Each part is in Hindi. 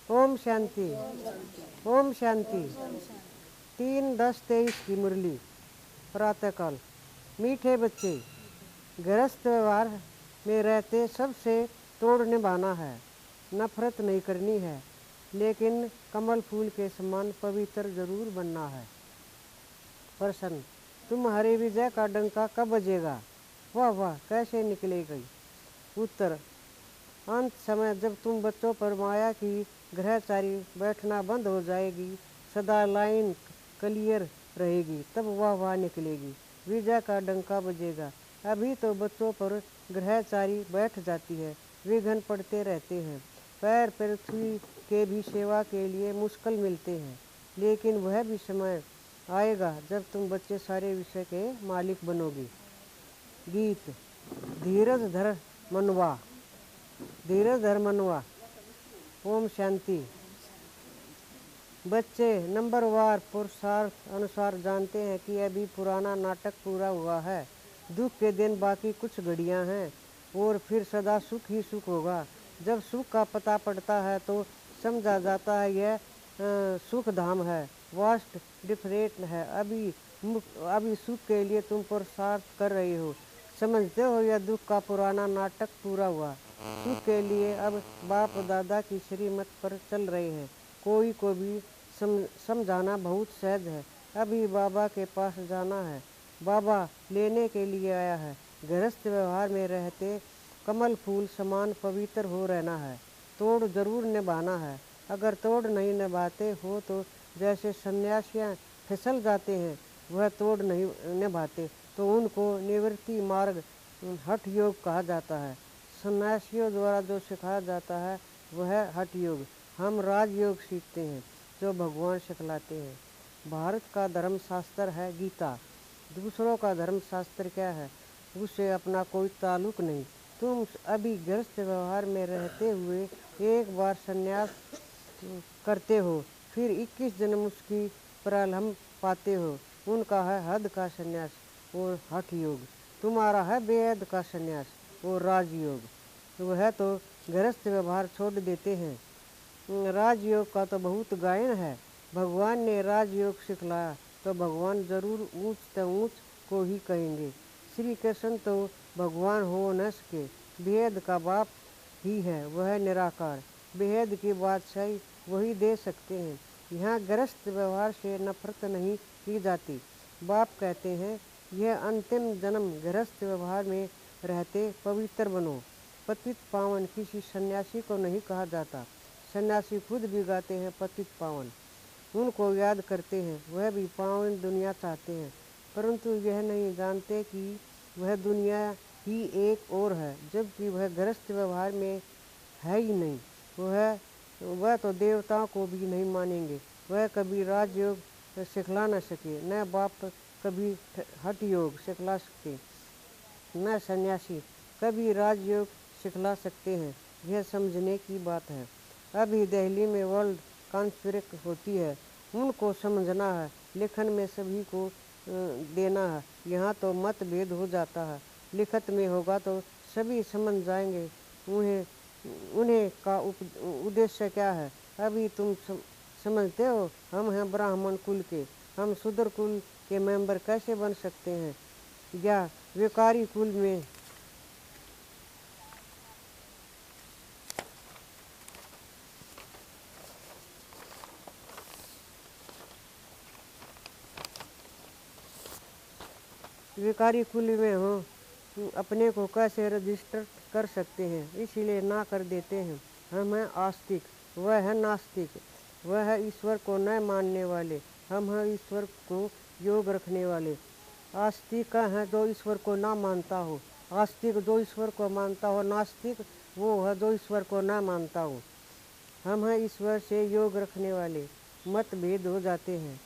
ओम शांति। ओम शांति। 3-10-23 की मुरली। प्रातःकाल। मीठे बच्चे, गृहस्थ व्यवहार में रहते सबसे तोड़ निभाना है, नफरत नहीं करनी है, लेकिन कमल फूल के समान पवित्र जरूर बनना है। प्रश्न, तुम्हारे विजय का डंका कब बजेगा? वाह वाह, कैसे निकलेगी? उत्तर, अंत समय जब तुम बच्चों पर माया की ग्रहचारी बैठना बंद हो जाएगी, सदा लाइन क्लियर रहेगी, तब वाह वाह निकलेगी, विजय का डंका बजेगा। अभी तो बच्चों पर ग्रहचारी बैठ जाती है, विघ्न पड़ते रहते हैं, पैर पृथ्वी के भी सेवा के लिए मुश्किल मिलते हैं, लेकिन वह भी समय आएगा जब तुम बच्चे सारे विषय के मालिक बनोगे। गीत। धीरज धर मनवा, धीरज धर मनवा। ओम शांति। बच्चे नंबरवार पुरुषार्थ अनुसार जानते हैं कि अभी पुराना नाटक पूरा हुआ है, दुख के दिन बाकी कुछ घड़ियां हैं और फिर सदा सुख ही सुख होगा। जब सुख का पता पड़ता है तो समझा जाता है यह सुख धाम है, वास्ट डिफरेंट है। अभी सुख के लिए तुम पुरुषार्थ कर रहे हो, समझते हो यह दुख का पुराना नाटक पूरा हुआ। सुख के लिए अब बाप दादा की श्रीमत पर चल रहे हैं, कोई को भी समझाना बहुत सहज है। अभी बाबा के पास जाना है, बाबा लेने के लिए आया है। गृहस्थ व्यवहार में रहते कमल फूल समान पवित्र हो रहना है, तोड़ जरूर निभाना है। अगर तोड़ नहीं निभाते हो तो जैसे सन्यासियाँ फिसल जाते हैं, वह तोड़ नहीं निभाते तो उनको निवृत्ति मार्ग हठ योग कहा जाता है। सन्यासियों द्वारा जो सिखाया जाता है वह हठ योग। हम राजयोग सीखते हैं जो भगवान सिखलाते हैं। भारत का धर्म शास्त्र है गीता, दूसरों का धर्म शास्त्र क्या है, उससे अपना कोई ताल्लुक नहीं। तुम अभी गृहस्थ व्यवहार में रहते हुए एक बार संन्यास करते हो, फिर 21 जन्म उसकी प्रलम्ब पाते हो, उनका है हद का संन्यास और हठ योग। तुम्हारा है बेहद का संन्यास और राजयोग। वह तो गृहस्थ व्यवहार छोड़ देते हैं। राजयोग का तो बहुत गायन है। भगवान ने राजयोग सिखलाया तो भगवान जरूर ऊंच से ऊंच को ही कहेंगे। श्री कृष्ण तो भगवान हो न सके, बेहद का बाप ही है, वह निराकार, बेहद की बादशाही वही दे सकते हैं। यहाँ गृहस्थ व्यवहार से नफरत नहीं की जाती। बाप कहते हैं यह अंतिम जन्म गृहस्थ व्यवहार में रहते पवित्र बनो। पतित पावन किसी सन्यासी को नहीं कहा जाता, सन्यासी खुद भी गाते हैं पतित पावन, उनको याद करते हैं, वह भी पावन दुनिया चाहते हैं, परंतु यह नहीं जानते कि वह दुनिया ही एक और है, जबकि वह गृहस्थ व्यवहार में है ही नहीं। वह तो देवताओं को भी नहीं मानेंगे, वह कभी राजयोग सिखला न सके, न बाप कभी हठ योग सिखला सकते, न सन्यासी कभी राजयोग सिखला सकते हैं। यह समझने की बात है। अभी दिल्ली में वर्ल्ड कॉन्फ्रेंस होती है, उनको समझना है, लेखन में सभी को देना है। यहाँ तो मतभेद हो जाता है, लिखत में होगा तो सभी समझ जाएंगे उन्हें का उद्देश्य क्या है। अभी तुम समझते हो हम हैं ब्राह्मण कुल के, हम शूद्र कुल के मेंबर कैसे बन सकते हैं, या विकारी कुल में विकारी कुल में हो अपने को कैसे रजिस्टर कर सकते हैं, इसीलिए ना कर देते हैं। हम हैं आस्तिक, वह है नास्तिक, वह है ईश्वर को न मानने वाले, हम हैं ईश्वर को योग रखने वाले। आस्तिक है जो ईश्वर को ना मानता हो, आस्तिक जो ईश्वर को मानता हो, नास्तिक वो है जो ईश्वर को ना मानता हो। हम हैं ईश्वर से योग रखने वाले। मतभेद हो जाते हैं,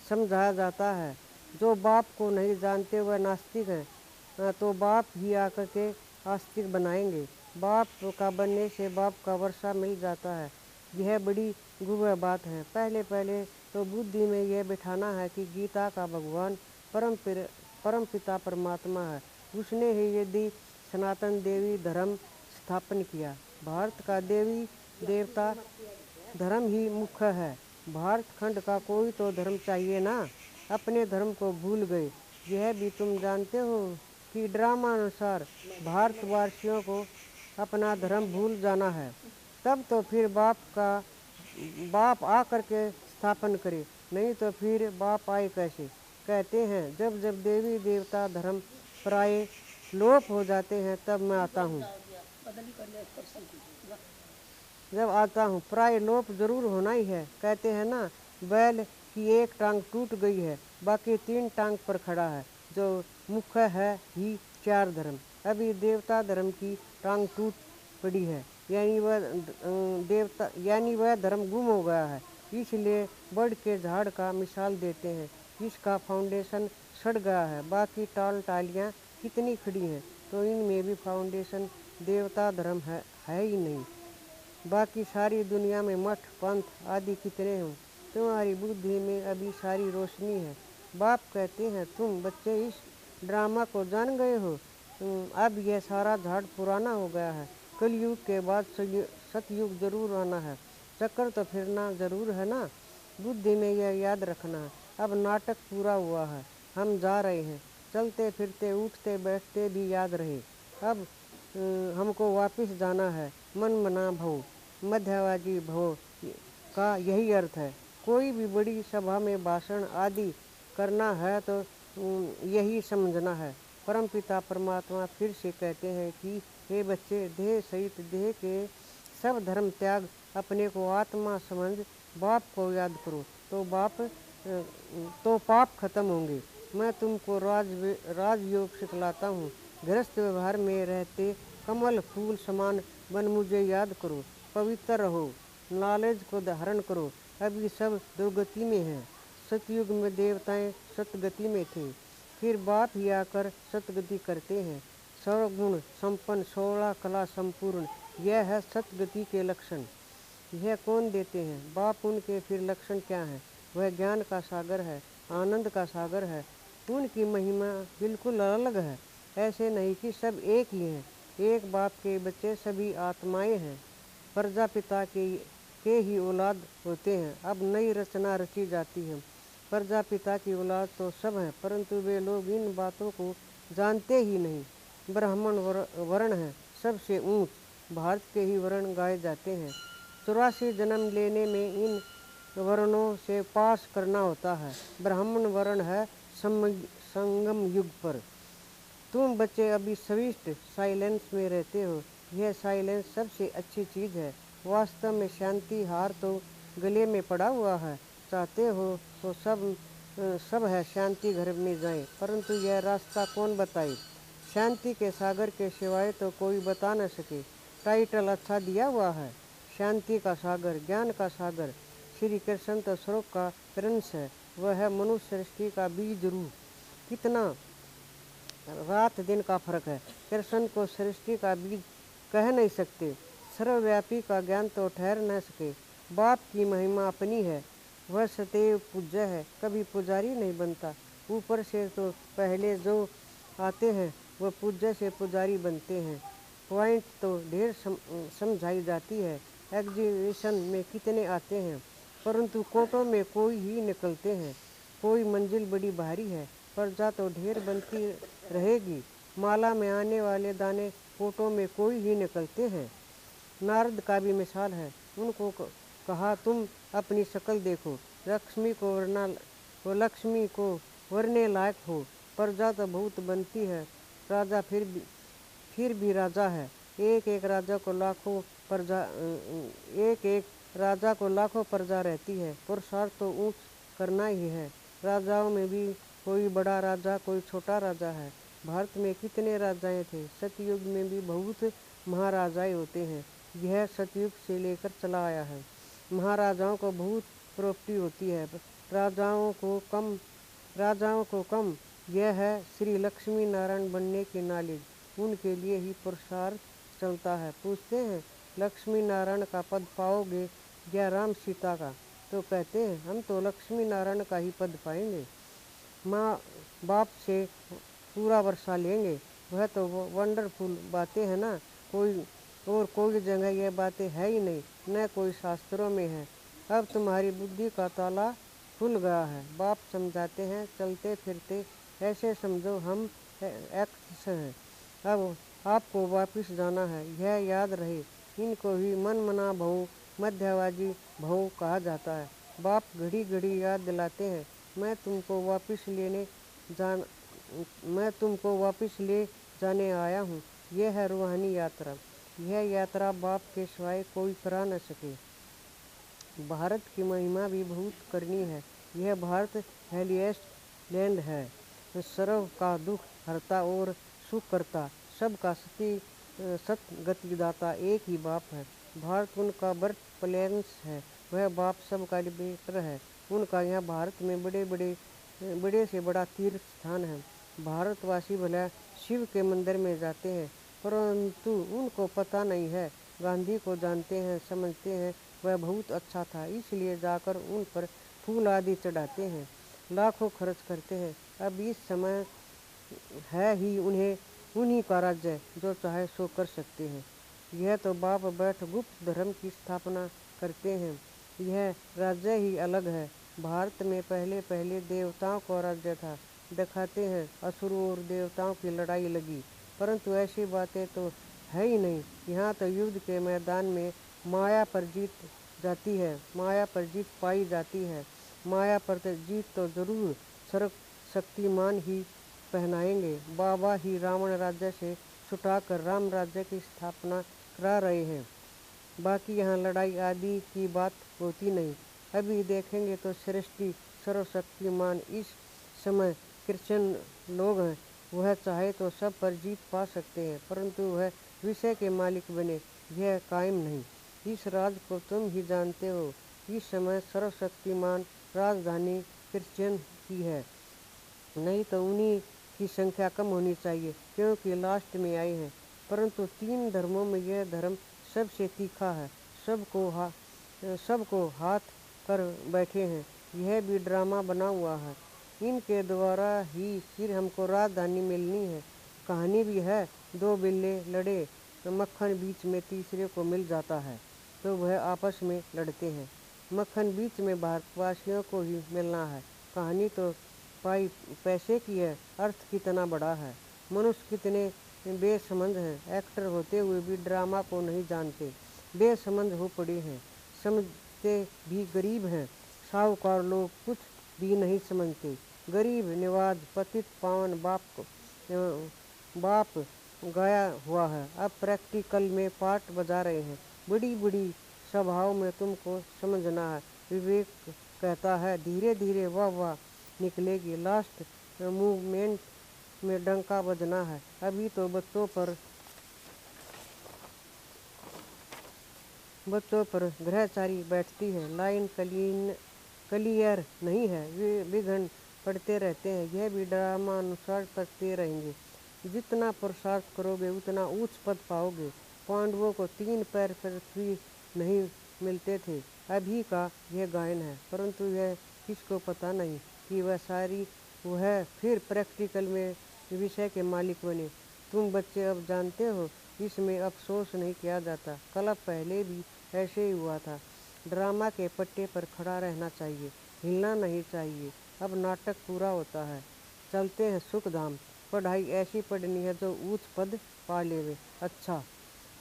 समझाया जाता है, जो बाप को नहीं जानते वह नास्तिक हैं, तो बाप ही आकर के आस्तिक बनाएंगे। बाप का बनने से बाप का वर्षा मिल जाता है, यह बड़ी गुप्त बात है। पहले पहले तो बुद्धि में यह बिठाना है कि गीता का भगवान परम पिता परमात्मा है, उसने ही यदि सनातन देवी धर्म स्थापन किया। भारत का देवी देवता धर्म ही मुख्य है। भारत खंड का कोई तो धर्म चाहिए ना। अपने धर्म को भूल गए। यह भी तुम जानते हो कि ड्रामा अनुसार भारतवासियों को अपना धर्म भूल जाना है। तब तो फिर बाप आ करके स्थापन करे, नहीं तो फिर बाप आए कैसे। कहते हैं जब जब देवी देवता धर्म प्राय लोप हो जाते हैं तब मैं आता हूँ। जब आता हूँ प्राय लोप जरूर होना ही है। कहते हैं ना, बैल की एक टांग टूट गई है, बाकी 3 टांग पर खड़ा है। जो मुख्य है ही 4 धर्म। अभी देवता धर्म की टांग टूट पड़ी है, यानी वह धर्म गुम हो गया है। इसलिए बड़ के झाड़ का मिसाल देते हैं, इसका फाउंडेशन सड़ गया है। बाकी टालियाँ कितनी खड़ी हैं, तो इनमें भी फाउंडेशन देवता धर्म है ही नहीं। बाकी सारी दुनिया में मठ पंथ आदि कितने हों, तुम्हारी बुद्धि में अभी सारी रोशनी है। बाप कहते हैं तुम बच्चे इस ड्रामा को जान गए हो। अब यह सारा झाड़ पुराना हो गया है। कलयुग के बाद सतयुग जरूर आना है। चक्कर तो फिरना जरूर है ना। बुद्धि में यह याद रखना। अब नाटक पूरा हुआ है, हम जा रहे हैं। चलते फिरते उठते बैठते भी याद रहे। अब हमको वापस जाना है। मन मना भव, मध्यवाजी भव का यही अर्थ है। कोई भी बड़ी सभा में भाषण आदि करना है तो यही समझना है। परमपिता परमात्मा फिर से कहते हैं कि हे बच्चे, देह सहित देह के सब धर्म त्याग अपने को आत्मा समझ बाप को याद करो, तो पाप खत्म होंगे। मैं तुमको राजयोग सिखलाता हूँ। गृहस्थ व्यवहार में रहते कमल फूल समान बन मुझे याद करो। पवित्र रहो, नॉलेज को धारण करो। अभी सब दुर्गति में है। सतयुग में देवताएं सतगति में थे, फिर बाप ही आकर सतगति करते हैं। सर्वगुण संपन्न 16 कला संपूर्ण, यह है सतगति के लक्षण। यह कौन देते हैं? बाप। उनके फिर लक्षण क्या है? वह ज्ञान का सागर है, आनंद का सागर है। उनकी महिमा बिल्कुल अलग है। ऐसे नहीं कि सब एक ही हैं। एक बाप के बच्चे सभी आत्माएं हैं, प्रजापिता के ही औलाद होते हैं। अब नई रचना रची जाती है। प्रजापिता की औलाद तो सब हैं, परंतु वे लोग इन बातों को जानते ही नहीं। ब्राह्मण वर्ण है सबसे ऊंच, भारत के ही वर्ण गाए जाते हैं। 84 जन्म लेने में इन वर्णों से पास करना होता है। ब्राह्मण वर्ण है संगम युग पर। तुम बच्चे अभी स्विफ्ट साइलेंस में रहते हो। यह साइलेंस सबसे अच्छी चीज़ है। वास्तव में शांति हार तो गले में पड़ा हुआ है। चाहते हो तो सब है शांति घर में जाए, परंतु यह रास्ता कौन बताए? शांति के सागर के सिवाय तो कोई बता न सके। टाइटल अच्छा दिया हुआ है, शांति का सागर, ज्ञान का सागर। श्री कृष्ण तो स्वर्ग का प्रिंस है। वह है मनुष्य सृष्टि का बीज रूप। कितना रात दिन का फर्क है। कृष्ण को सृष्टि का बीज कह नहीं सकते। सर्वव्यापी का ज्ञान तो ठहर न सके। बाप की महिमा अपनी है। वह सदैव पूज्य है, कभी पुजारी नहीं बनता। ऊपर से तो पहले जो आते हैं वह पूज्य से पुजारी बनते हैं। पॉइंट तो ढेर समझाई जाती है। एग्जीबिशन में कितने आते हैं, परंतु कोटों में कोई ही निकलते हैं। कोई मंजिल बड़ी भारी है, प्रजा तो ढेर बनती रहेगी। माला में आने वाले दाने कोटों में कोई ही निकलते हैं। नारद का भी मिसाल है। उनको कहा तुम अपनी शक्ल देखो, लक्ष्मी को वरने लायक हो। प्रजा तो बहुत बनती है, राजा फिर भी राजा है। एक एक राजा को लाखों प्रजा रहती है। पुरुषार्थ तो ऊंच करना ही है। राजाओं में भी कोई बड़ा राजा कोई छोटा राजा है। भारत में कितने राजाएं थे। सतयुग में भी बहुत महाराजाएं होते हैं। यह सतयुग से लेकर चला आया है। महाराजाओं को बहुत प्रॉपर्टी होती है, राजाओं को कम। यह है श्री लक्ष्मी नारायण बनने की नॉलेज। उनके लिए ही पुरुषार्थ चलता है। पूछते हैं लक्ष्मी नारायण का पद पाओगे या राम सीता का? तो कहते हैं हम तो लक्ष्मी नारायण का ही पद पाएंगे। माँ बाप से पूरा वर्षा लेंगे। वह तो वंडरफुल बातें हैं ना। कोई जगह यह बातें है ही नहीं। न कोई शास्त्रों में है। अब तुम्हारी बुद्धि का ताला खुल गया है। बाप समझाते हैं, चलते फिरते ऐसे समझो हम एक्स हैं। अब आपको वापिस जाना है, यह याद रहे। इनको ही मन मना भऊ, मध्यवाजी भऊ कहा जाता है। बाप घड़ी घड़ी याद दिलाते हैं, जान मैं तुमको वापिस ले जाने आया हूँ। यह है रूहानी यात्रा। यह यात्रा बाप के सिवाय कोई करा न सके। भारत की महिमा भी बहुत करनी है। यह भारत हेलिएस्ट लैंड है। सर्व का दुख हरता और सुख करता, सबका सत गतिदाता एक ही बाप है। भारत उनका बर्थ प्लेस है। वह बाप सबका लिबरेटर है। उनका यहाँ भारत में बड़े से बड़ा तीर्थ स्थान है। भारतवासी भला शिव के मंदिर में जाते हैं, परंतु उनको पता नहीं है। गांधी को जानते हैं, समझते हैं वह बहुत अच्छा था, इसलिए जाकर उन पर फूल आदि चढ़ाते हैं, लाखों खर्च करते हैं। अब इस समय है ही उन्हीं का राज्य, जो चाहे सो कर सकते हैं। यह तो बाप बैठ गुप्त धर्म की स्थापना करते हैं। यह राज्य ही अलग है। भारत में पहले पहले देवताओं का राज्य था। दिखाते हैं असुरों और देवताओं की लड़ाई लगी, परंतु ऐसी बातें तो है ही नहीं। यहाँ तो युद्ध के मैदान में माया पर जीत पाई जाती है। माया पर जीत तो जरूर सर्व शक्तिमान ही पहनाएंगे। बाबा ही रावण राज्य से छुटाकर राम राज्य की स्थापना करा रहे हैं। बाकी यहाँ लड़ाई आदि की बात होती नहीं। अभी देखेंगे तो सृष्टि सर्वशक्तिमान इस समय क्रिश्चियन लोग हैं। वह चाहे तो सब पर जीत पा सकते हैं, परंतु वह विषय के मालिक बने, यह कायम नहीं। इस राज को तुम ही जानते हो। इस समय सर्वशक्तिमान राजधानी क्रिश्चियन की है, नहीं तो उन्हीं की संख्या कम होनी चाहिए, क्योंकि लास्ट में आए हैं। परंतु 3 धर्मों में यह धर्म सबसे तीखा है, सबको हाथ कर बैठे हैं। यह भी ड्रामा बना हुआ है। इनके द्वारा ही फिर हमको राजधानी मिलनी है। कहानी भी है, 2 बिल्ले लड़े तो मक्खन बीच में तीसरे को मिल जाता है, तो वह आपस में लड़ते हैं। मक्खन बीच में भारतवासियों को ही मिलना है। कहानी तो पाई पैसे की है, अर्थ कितना बड़ा है। मनुष्य कितने बेसमंद हैं, एक्टर होते हुए भी ड्रामा को नहीं जानते, बेसमंद हो पड़े हैं। समझते भी गरीब हैं। साहूकार लोग कुछ भी नहीं समझते। गरीब निवाज पतित पावन बाप गया हुआ है। अब प्रैक्टिकल में पार्ट बजा रहे हैं। बड़ी बड़ी सभाओं में तुमको समझना है। विवेक कहता है धीरे धीरे वाह वाह निकलेगी। लास्ट मूवमेंट में डंका बजना है। अभी तो बच्चों पर ग्रहचारी बैठती है। लाइन क्लियर नहीं है, वे विघ्न पड़ते रहते हैं। यह भी ड्रामा अनुसार करते रहेंगे। जितना पुरुषार्थ करोगे उतना उच्च पद पाओगे। पांडवों को 3 पैर पृथ्वी नहीं मिलते थे। अभी का यह गायन है, परंतु यह किसको पता नहीं कि वह फिर प्रैक्टिकल में विषय के मालिक बने। तुम बच्चे अब जानते हो, इसमें अफसोस नहीं किया जाता। कल पहले भी ऐसे ही हुआ था। ड्रामा के पट्टे पर खड़ा रहना चाहिए, हिलना नहीं चाहिए। अब नाटक पूरा होता है, चलते हैं सुखधाम। पढ़ाई ऐसी पढ़नी है जो उच्च पद पा लेवे। अच्छा,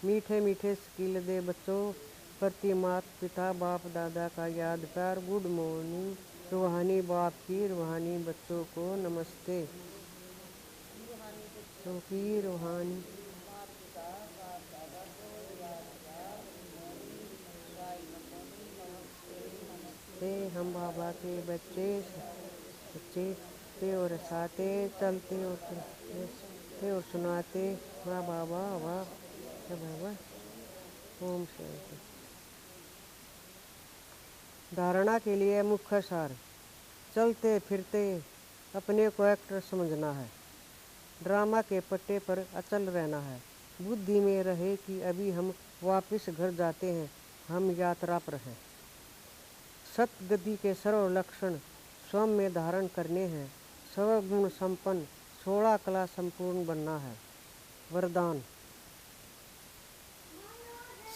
मीठे मीठे स्किल दे बच्चों प्रति माता पिता बाप दादा का याद कर। Good morning. रूहानी बाप की रूहानी बच्चों को नमस्ते। क्योंकि रूहानी से हम बाबा के बच्चे थे और साथे चलते और सुनाते। वाह बाबा वाह बाबा। ओम शांति। धारणा के लिए मुख्य सार। चलते फिरते अपने को एक्टर समझना है। ड्रामा के पट्टे पर अचल रहना है। बुद्धि में रहे कि अभी हम वापस घर जाते हैं, हम यात्रा पर हैं। सतगति के सर्व लक्षण स्वयं में धारण करने हैं। सर्वगुण संपन्न 16 कला संपूर्ण बनना है। वरदान।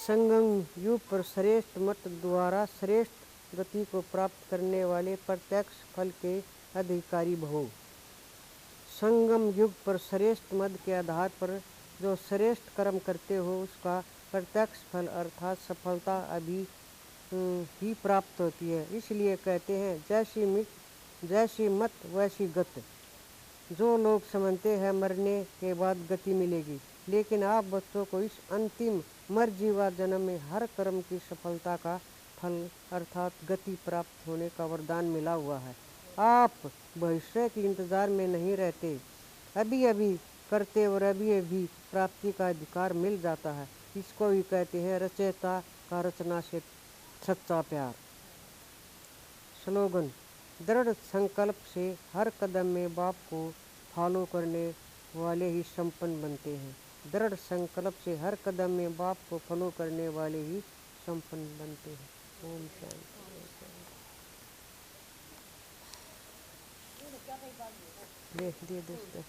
संगम युग पर श्रेष्ठ मत द्वारा श्रेष्ठ गति को प्राप्त करने वाले प्रत्यक्ष फल के अधिकारी भव। संगम युग पर श्रेष्ठ मत के आधार पर जो श्रेष्ठ कर्म करते हो उसका प्रत्यक्ष फल अर्थात सफलता अभी ही प्राप्त होती है। इसलिए कहते हैं जैसी मत वैसी गत। जो लोग समझते हैं मरने के बाद गति मिलेगी, लेकिन आप बच्चों को इस अंतिम मरजीवा जन्म में हर कर्म की सफलता का फल अर्थात गति प्राप्त होने का वरदान मिला हुआ है। आप भविष्य के इंतजार में नहीं रहते, अभी अभी करते और अभी अभी प्राप्ति का अधिकार मिल जाता है। इसको भी कहते हैं रचयिता का रचना से सच्चा प्यार। स्लोगन: दृढ़ संकल्प से हर कदम में बाप को फॉलो करने वाले ही संपन्न बनते हैं। दृढ़ संकल्प से हर कदम में बाप को फॉलो करने वाले ही संपन्न बनते हैं। ओम शांति। दे दोस्तों।